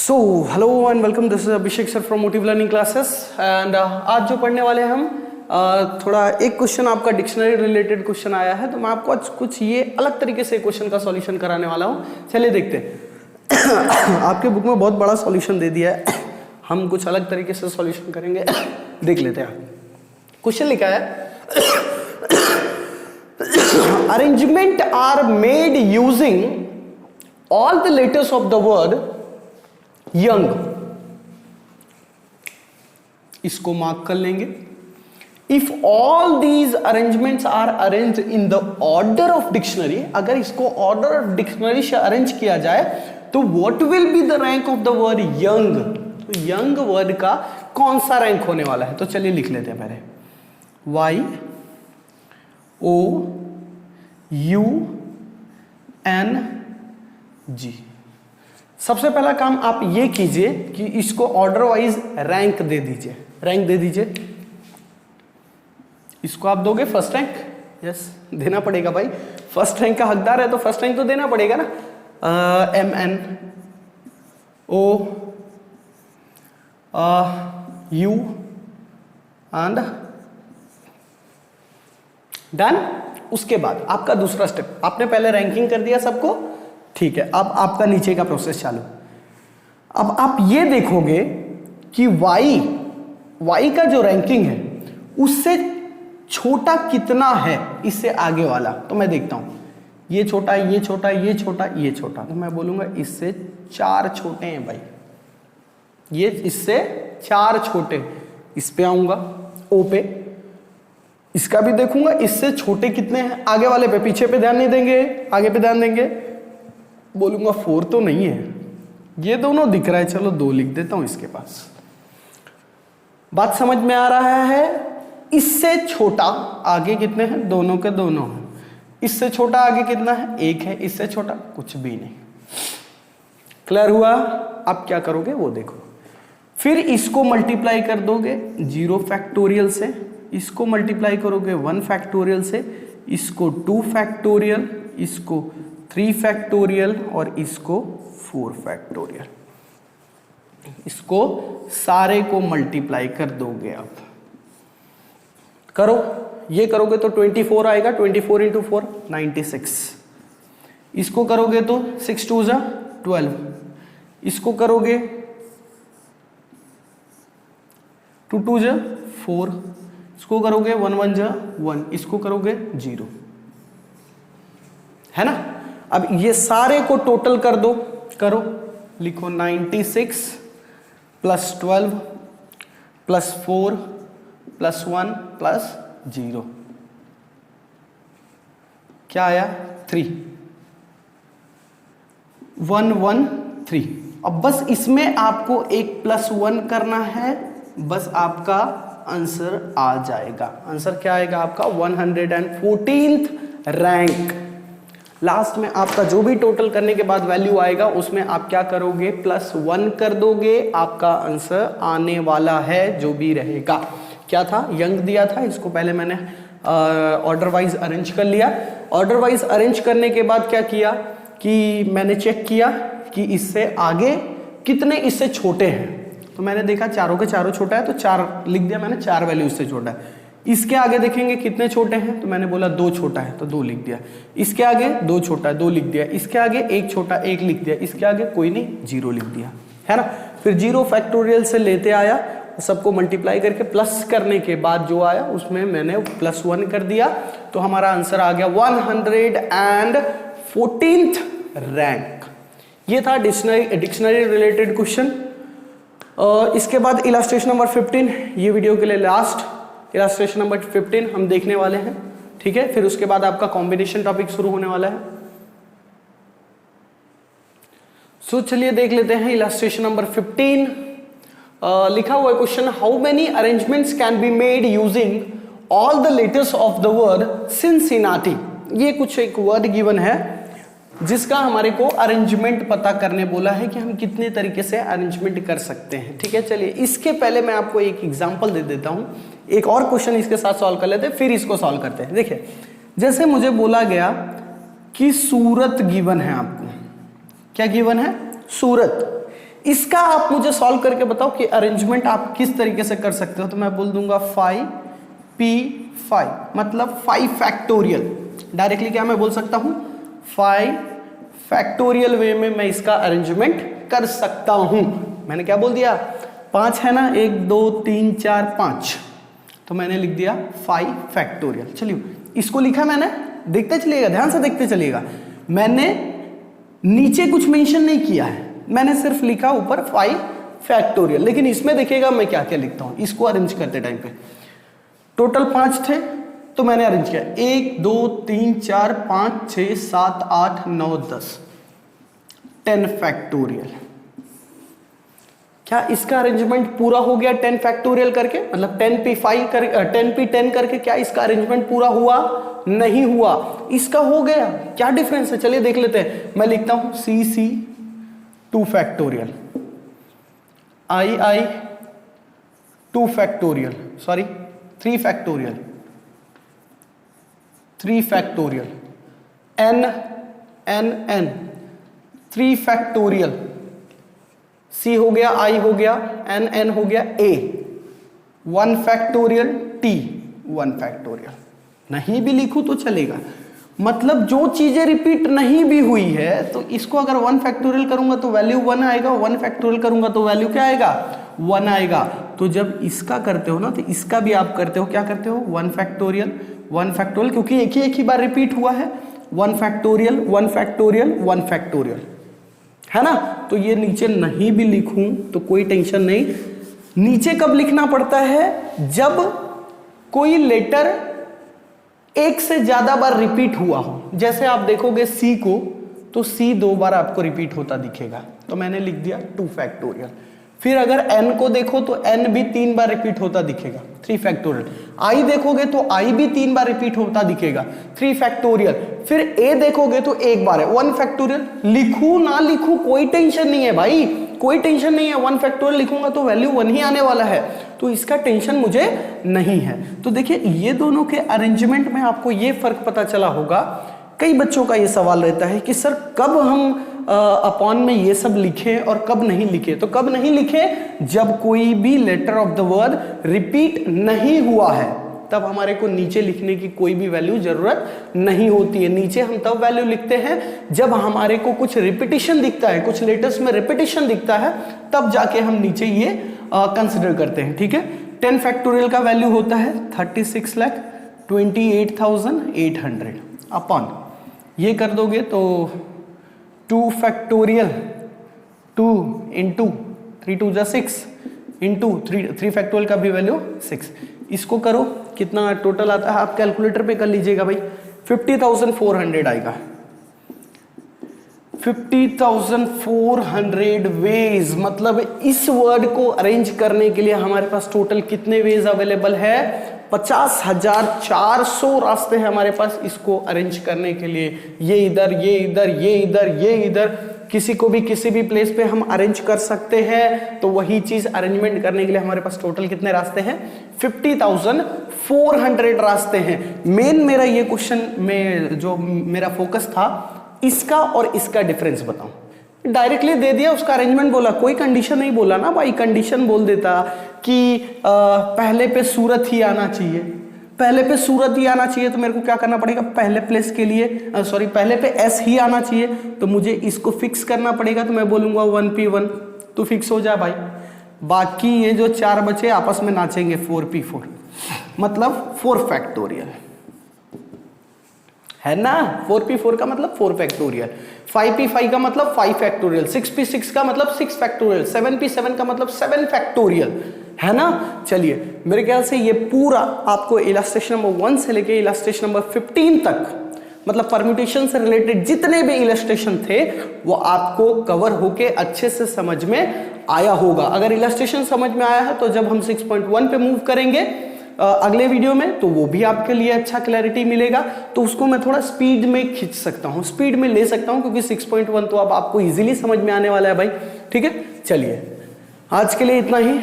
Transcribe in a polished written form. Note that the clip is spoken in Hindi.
So hello and welcome, this is Abhishek sir from motive learning classes and आज जो पढ़ने वाले हैं हम थोड़ा एक क्वेश्चन आपका डिक्शनरी रिलेटेड क्वेश्चन आया है, तो मैं आपको आज कुछ ये अलग तरीके से क्वेश्चन का सॉल्यूशन कराने वाला हूँ। चलिए देखते हैं। आपके बुक में बहुत बड़ा सॉल्यूशन दे दिया है, हम कुछ अलग तरीके से सॉल्यूशन करेंगे। देख लेते हैं। क्वेश्चन लिखा है arrangement are made using all the letters of the word young. इसको मार्क कर लेंगे। If all these arrangements are arrange in the order of dictionary, अगर इसको ऑर्डर ऑफ डिक्शनरी से अरेंज किया जाए तो what will be the rank of the word young. तो यंग वर्ड का कौन सा रैंक होने वाला है, तो चलिए लिख लेते हैं पहले। Y O U N G। सबसे पहला काम आप ये कीजिए कि इसको ऑर्डर वाइज रैंक दे दीजिए। रैंक दे दीजिए। इसको आप दोगे फर्स्ट रैंक। यस, देना पड़ेगा भाई, फर्स्ट रैंक का हकदार है तो फर्स्ट रैंक तो देना पड़ेगा ना। MN O U and done. उसके बाद आपका दूसरा स्टेप, आपने पहले रैंकिंग कर दिया सबको, ठीक है। अब आपका नीचे का प्रोसेस चालू। अब आप ये देखोगे कि y का जो रैंकिंग है उससे छोटा कितना है इससे आगे वाला। तो मैं देखता हूं ये छोटा, ये छोटा, ये छोटा, ये छोटा, तो मैं बोलूंगा इससे 4 छोटे हैं भाई, ये इससे 4 छोटे। इस पे आऊंगा O पे, इसका भी देखूंगा इससे छोटे कितने हैं आगे वाले पे। पीछे पे ध्यान नहीं देंगे, आगे पे ध्यान देंगे। बोलूंगा 4 तो नहीं है, ये दोनों दिख रहा है, चलो 2 लिख देता हूं इसके पास। बात समझ में आ रहा है। इससे छोटा आगे कितने हैं, दोनों के दोनों हैं। इससे छोटा आगे कितना है, 1 है। इससे छोटा कुछ भी नहीं। क्लियर हुआ। अब क्या करोगे वो देखो। फिर इसको मल्टीप्लाई कर दोगे 0 फैक्टोरियल से, इसको मल्टीप्लाई करोगे 1 फैक्टोरियल से, इसको 2 फैक्टोरियल, इसको 3 फैक्टोरियल और इसको 4 फैक्टोरियल। इसको सारे को मल्टीप्लाई कर दोगे। अब करो, ये करोगे तो 24 आएगा। 24 इंटू 4 96। इसको करोगे तो 6 2 जा 12। इसको करोगे 2 2 जा 4। इसको करोगे 1 1 जा 1। इसको करोगे 0, है ना। अब ये सारे को टोटल कर दो। करो, लिखो 96 प्लस 12 प्लस 4 प्लस 1 प्लस 0, क्या आया 3। 1 1 3। अब बस इसमें आपको एक +1 करना है, बस आपका आंसर आ जाएगा। आंसर क्या आएगा आपका 114th रैंक। लास्ट में आपका जो भी टोटल करने के बाद वैल्यू आएगा उसमें आप क्या करोगे, +1 कर दोगे। आपका आंसर आने वाला है जो भी रहेगा। क्या था, यंग दिया था। इसको पहले मैंने ऑर्डर वाइज अरेंज कर लिया। ऑर्डर वाइज अरेंज करने के बाद क्या किया कि मैंने चेक किया कि इससे आगे कितने इससे छोटे हैं। तो मैंने देखा चारों के चारों छोटा है तो 4 लिख दिया मैंने, 4 वैल्यू इससे छोटा है। इसके आगे देखेंगे कितने छोटे हैं, तो मैंने बोला 2 छोटा है तो 2 लिख दिया। इसके आगे 2 छोटा है, 2 लिख दिया। इसके आगे 1 छोटा, 1 लिख दिया। इसके आगे कोई नहीं, 0 लिख दिया, है ना। फिर 0 फैक्टोरियल से लेते आया, सबको मल्टीप्लाई करके प्लस करने के बाद जो आया उसमें मैंने +1 कर दिया, तो हमारा आंसर आ गया 114th रैंक। ये था डिक्शनरी रिलेटेड क्वेश्चन। इसके बाद इलास्ट्रेशन नंबर 15, ये वीडियो के लिए लास्ट इलास्ट्रेशन नंबर 15 हम देखने वाले हैं, ठीक है। फिर उसके बाद आपका कॉम्बिनेशन टॉपिक शुरू होने वाला है। सो चलिए देख लेते हैं इलास्ट्रेशन नंबर 15। लिखा हुआ है question, how many arrangements can be made using all the letters of the word Cincinnati. ये कुछ एक वर्ड गिवन है जिसका हमारे को अरेंजमेंट पता करने बोला है कि हम कितने तरीके से अरेंजमेंट कर सकते हैं, ठीक है। चलिए इसके पहले मैं आपको एक एग्जांपल दे देता हूं, एक और क्वेश्चन इसके साथ सॉल्व कर लेते हैं, फिर इसको सॉल्व करते हैं। देखिए, जैसे मुझे बोला गया कि सूरत गिवन है आपको, क्या गिवन है, सूरत। इसका आप मुझे सॉल्व करके बताओ कि अरेंजमेंट आप किस तरीके से कर सकते हो। तो मैं बोल दूंगा 5p5 मतलब 5 फैक्टोरियल। डायरेक्टली क्या मैं बोल सकता हूं, 5 फैक्टोरियल वे में मैं इसका अरेंजमेंट कर सकता हूं। मैंने क्या बोल दिया, 5 है ना, 1 2 3 4 5, तो मैंने लिख दिया 5 फैक्टोरियल। चलिए इसको लिखा मैंने, देखते चलिएगा, ध्यान से देखते चलिएगा। मैंने नीचे कुछ मेंशन नहीं किया है, मैंने सिर्फ लिखा ऊपर 5 फैक्टोरियल। लेकिन इसमें देखिएगा मैं क्या क्या लिखता हूं। इसको अरेंज करते टाइम पे टोटल 5 थे तो मैंने अरेंज किया 1 2 3 4 5 6 7 8 9 10 10 फैक्टोरियल। क्या इसका अरेंजमेंट पूरा हो गया 10 फैक्टोरियल करके, मतलब 10p5 कर 10p10 करके क्या इसका अरेंजमेंट पूरा हुआ? नहीं हुआ। इसका हो गया, क्या डिफरेंस है चलिए देख लेते हैं। मैं लिखता हूं c 2 factorial, i 2 factorial, sorry 3 factorial, 3 factorial, n 3 factorial, c हो गया, i हो गया, n हो गया, a 1 फैक्टोरियल, t 1 फैक्टोरियल। नहीं भी लिखूं तो चलेगा, मतलब जो चीजें रिपीट नहीं भी हुई है तो इसको अगर 1 फैक्टोरियल करूंगा तो वैल्यू 1 आएगा, 1 फैक्टोरियल करूंगा तो वैल्यू क्या आएगा? 1 आएगा। तो जब इसका करते हो ना तो इसका भी आप करते हो, क्या करते हो? 1 फैक्टोरियल 1 फैक्टोरियल, क्योंकि एक ही बार रिपीट हुआ है। 1 फैक्टोरियल 1 फैक्टोरियल 1 फैक्टोरियल, है ना। तो ये नीचे नहीं भी लिखूं तो कोई टेंशन नहीं। नीचे कब लिखना पड़ता है? जब कोई लेटर एक से ज्यादा बार रिपीट हुआ हो। जैसे आप देखोगे C को, तो C 2 बार आपको रिपीट होता दिखेगा, तो मैंने लिख दिया 2 फैक्टोरियल। फिर अगर n को देखो तो n भी 3 बार रिपीट होता दिखेगा, 3 फैक्टोरियल। I देखोगे तो I भी 3 बार रिपीट होता दिखेगा, 3 फैक्टोरियल। फिर A देखोगे तो 1 बार है, 1 फैक्टोरियल। लिखूं ना लिखूं कोई टेंशन नहीं है भाई, कोई टेंशन नहीं है। 1 फैक्टोरियल लिखूंगा तो वैल्यू 1 ही आने वाला है, तो इसका टेंशन मुझे नहीं है। तो देखिए ये दोनों के अरेंजमेंट में आपको ये फर्क पता चला होगा। कई बच्चों का ये सवाल रहता है कि सर कब हम अपॉन में ये सब लिखें और कब नहीं लिखे। तो कब नहीं लिखे? जब कोई भी letter of the word repeat नहीं हुआ है, तब हमारे को नीचे लिखने की कोई भी वैल्यू जरूरत नहीं होती है। नीचे हम तब वैल्यू लिखते हैं जब हमारे को कुछ रिपीटिशन दिखता है, कुछ लेटर्स में रिपीटिशन दिखता है, तब जाके हम नीचे ये कंसिडर करते हैं। ठीक है, 10 फैक्टोरियल का वैल्यू होता है 36,28,800 अपॉन, ये कर दोगे तो 2 फैक्टोरियल 2 इंटू 3 2 जा 6 इंटू 3 फैक्टोरियल का भी वैल्यू 6। इसको करो, कितना टोटल आता है आप कैलकुलेटर पे कर लीजिएगा भाई, 50,400 आएगा। 50,400 वेज, मतलब इस वर्ड को अरेंज करने के लिए हमारे पास टोटल कितने वेज अवेलेबल है? 50,400 रास्ते हैं हमारे पास इसको अरेंज करने के लिए। ये इधर, ये इधर, ये इधर, ये इधर, किसी को भी किसी भी प्लेस पे हम अरेंज कर सकते हैं। तो वही चीज अरेंजमेंट करने के लिए हमारे पास टोटल कितने रास्ते हैं? 50,400 रास्ते हैं। मेन मेरा ये क्वेश्चन में जो मेरा फोकस था, इसका और इसका डिफरेंस बताऊं। डायरेक्टली दे दिया, उसका अरेंजमेंट बोला, कोई कंडीशन नहीं बोला ना भाई। कंडीशन बोल देता कि पहले पे सूरत ही आना चाहिए, पहले पे सूरत ही आना चाहिए, तो मेरे को क्या करना पड़ेगा? पहले प्लेस के लिए पहले पे एस ही आना चाहिए, तो मुझे इसको फिक्स करना पड़ेगा। तो मैं बोलूंगा 1p1, तो फिक्स हो जा भाई। बाकी ये जो 4 बचे आपस में नाचेंगे 4p4, मतलब 4 फैक्टोरियल, है ना। 4p4 का मतलब 4 फैक्टोरियल, 5p5 का मतलब 5 फैक्टोरियल, 6p6 का मतलब 6 फैक्टोरियल, 7p7 का मतलब 7 फैक्टोरियल, है ना। चलिए मेरे ख्याल से ये पूरा आपको इलस्ट्रेशन नंबर 1 से लेके इलस्ट्रेशन नंबर 15 तक, मतलब परम्यूटेशन से रिलेटेड जितने भी इलस्ट्रेशन थे वो आपको कवर होके अच्छे से समझ में आया होगा। अगर इलस्ट्रेशन समझ में आया है तो जब हम 6.1 पे मूव करेंगे अगले वीडियो में, तो वो भी आपके लिए अच्छा क्लैरिटी मिलेगा। तो उसको मैं थोड़ा स्पीड में खींच सकता हूँ, स्पीड में ले सकता हूँ, क्योंकि 6.1 तो अब आपको इजीली समझ में आने वाला है भाई। ठीक है, चलिए आज के लिए इतना ही।